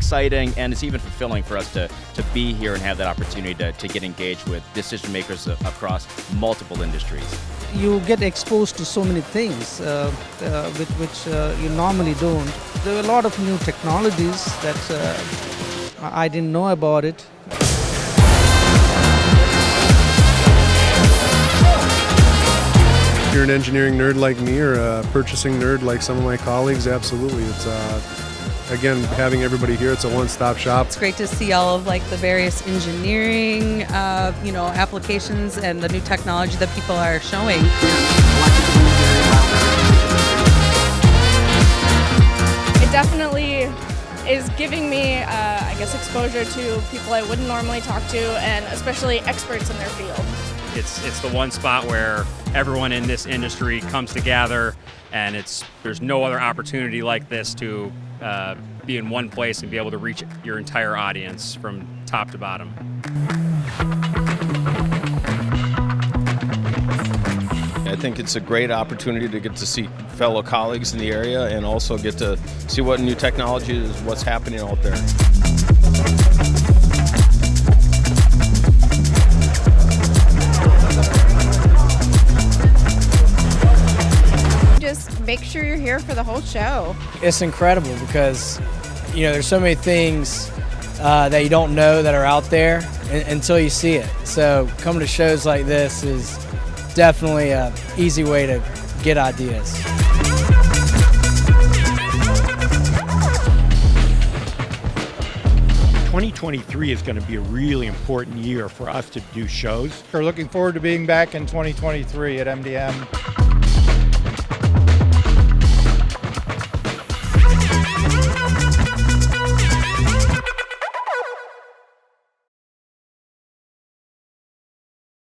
exciting, and it's even fulfilling for us to be here and have that opportunity to get engaged with decision makers across multiple industries. You get exposed to so many things which you normally don't. There are a lot of new technologies that I didn't know about it. If you're an engineering nerd like me or a purchasing nerd like some of my colleagues, absolutely. It's again, having everybody here, it's a one-stop shop. It's great to see all of like the various engineering, applications and the new technology that people are showing. It definitely is giving me, exposure to people I wouldn't normally talk to, and especially experts in their field. It's the one spot where everyone in this industry comes together, and there's no other opportunity like this to be in one place and be able to reach your entire audience from top to bottom. I think it's a great opportunity to get to see fellow colleagues in the area and also get to see what new technology is, what's happening out there. Just make sure you're here for the whole show. It's incredible because, there's so many things that you don't know that are out there until you see it. So coming to shows like this is definitely an easy way to get ideas. '23 is going to be a really important year for us to do shows. We're looking forward to being back in 2023 at MDM.